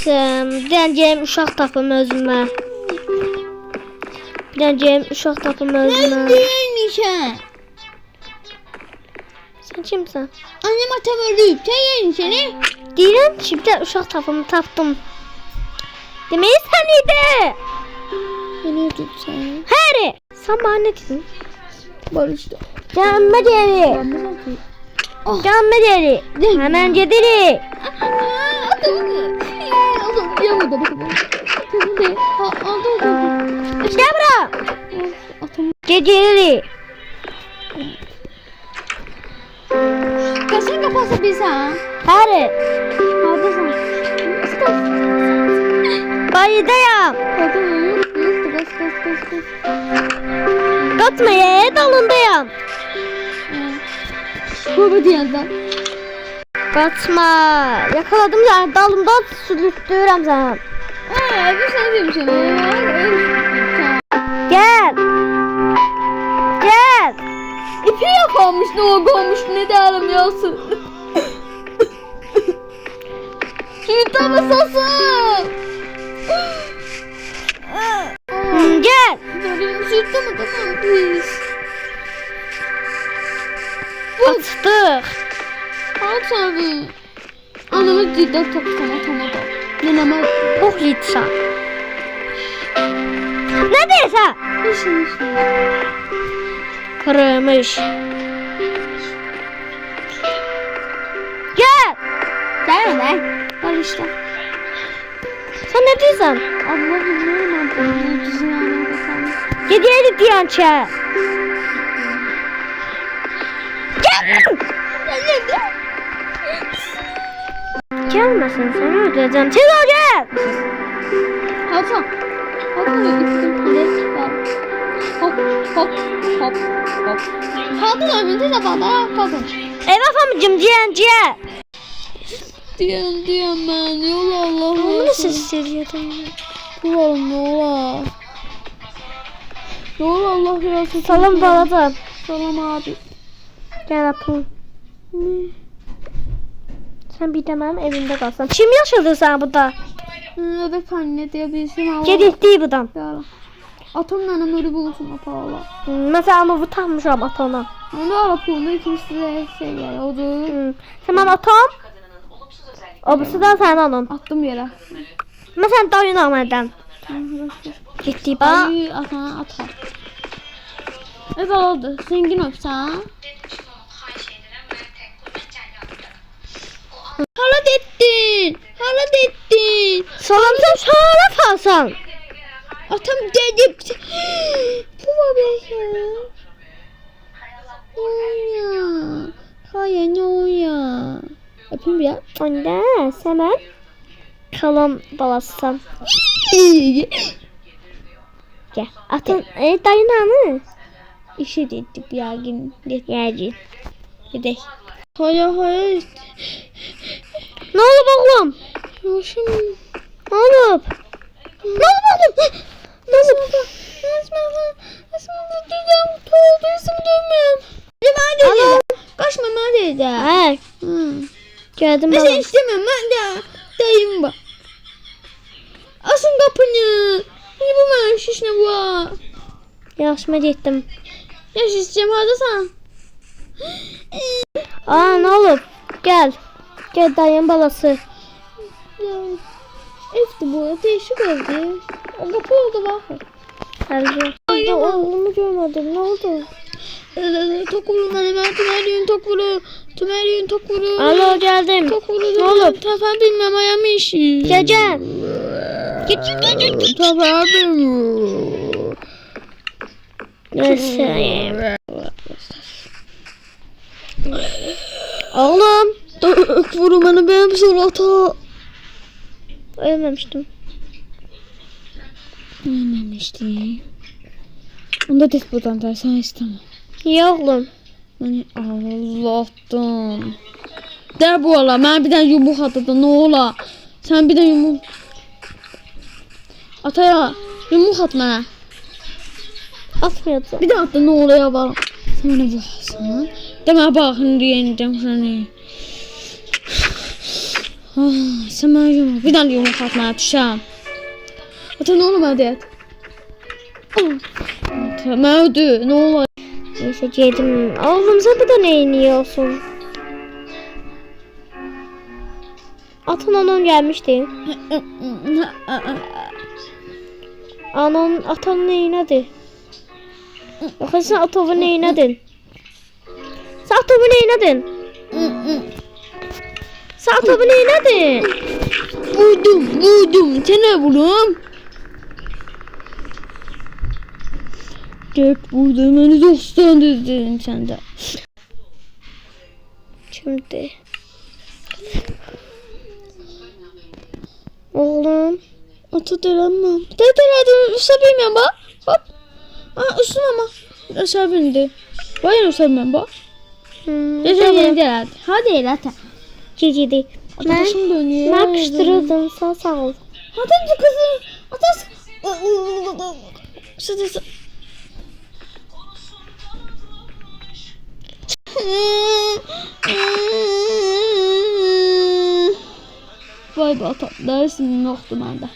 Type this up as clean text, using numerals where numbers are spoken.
Deyəcəyim uşaq tapım özümə. Deyəcəyim uşaq tapım özümə. Ne değilmişsin? Sən kimsən? Annem atam öldü. Sen yemişsin ne? Deyirəm ki, bir də uşaq tapımı tapdım. Deməyi sən idi. Ben öldüm sen. Harry, sən bana ne dedin? Barıştı. Canıma geri. Canıma geri. Hemen gedirik. Adam yamadı bakalım. Tamam de. Aldı o. İşte bura. Atam. Gedirik. Kaçın kapatsa biz ha? Harry, Haklısın. bayıdayım. Adam yok. Kaç. Kaçmaya dalındayım. Baba diyorlar. Kaçma. Yakaladım seni. Dalımdan sürüttürürüm seni. Bir şey diyeyim sana ya. Gel. Gel. İpi yakalmış ne olmuş ne derim yasın. Şurada mısın? Gel. Şurada mı tamam please. Açtık. Al tabii. Anamı cidden toplasana tamam. Neneme Bok yetişen. Ne diyorsun? işin. Kırılmış. Gel. Gelme be. Al işte. Sen ne diyorsun? Allah'ım ne yapayım? Düzüne bakalım. Gidiyelim diyança. Gel. Gelmesin seni öldüreceğim. Çevir gel. Hasan. Hop. Hadi önünde de bana kalkın. Ev afamcım diyancıya. Diyen ben. Yola Allah Bunu olsun. nasıl seviyordun? Kulağım yola. Yola Allah yarasın. Salam baladan. Salam abi. Gel apım. Sen bir de benim evimde kalsan. Kim yaşadı sen burada? Evet anne diye bir şey var. Gedikdi buradan. Atomla anamları bulursun apala. Mesela onu vutanmışam atona. Onu alıp onu ikisi de şey yani odur. Sen benim atom. Obası da sen onun. Attım yere. Mesela dayın almadan. Gitti bak. Ay atana atar. Evet oldu. Zengin olsa. Halat ettin. Salamsam sonra falsan. Atam dedim. Bu var be ya. Oya. Hayır ne oya. Öpeyim ya. Onda sen kalan balasam. Gel. Atın dayın anı. İşe dedik ya gün. Geldi. Gidelim. Hayır. Ne oldu oğlum? Yoşum. Ne oldu? Ne oldu? Nasıl? Dudağım tuğuldu. İsmi dönmüyorum. Alo. Kaçma madede. He. Geldim Ben balam. seni istemem. Ben de dayım bak. Asın kapını. Ne bu ben şişne bu. Yaşıma gittim. Ya şişeceğim hadi sen. Ne olur? Gel. Gel dayın balası. Ya. Efti bu. Değişik oldu. O kapı oldu bak. Geldi. Oğlumu görmedim. Ne oldu? Tokulu ben tümeriyim tokulu. Alo geldim. Tokulu Ne olur? Tafa bilmem ayamış. Gel. Git. Tafa bilmem. Neyse. Oğlum. Vurun beni benim surata. Ölmemiştim. Ölmemiştim. Onda des buradan da sen istemem. Niye oğlum? Yani Allah'tan. Der bu ola. Ben bir tane yumruk atadı. Ne ola? Sen bir tane yumruk. Ataya. Yumruk at bana. Atmıyordu. Bir de attı ne oluyor bana. Sen bana vursan. Deme bakın diyeceğim seni. Sən mənə yumruq. Bir dənə yumruq atmaya düşəm. Ata nə olur mənə deyət? Ata mənə ödü. Nə olur? Neyse yedim. Oğlumuza bir de neyin iyi olsun. Atan onun gelmişti. Atan neyinədir? Yoxsa sen atovu neyinədin? Sen atovu neyinədin? Sen atovu neyinədin? Vurdum. Sənə vurum. Gəlib vurdu. Məni dostdan düzdün sən də. Şimdi. Oğlum. Ata dələnməm. Dələndim. Usta bilməm bax. Bax. Üstün ama. Aşağı bindi. Bayır usta bilməm bax. Yaşa yeni dələdi. Hadi elə ata. Cicidi. Başım dönüyor. Ben kıştırırdım. Sağ ol. Atası kızım. Atası. Sıdısı. Vay be ata. Dersim yoktu bende.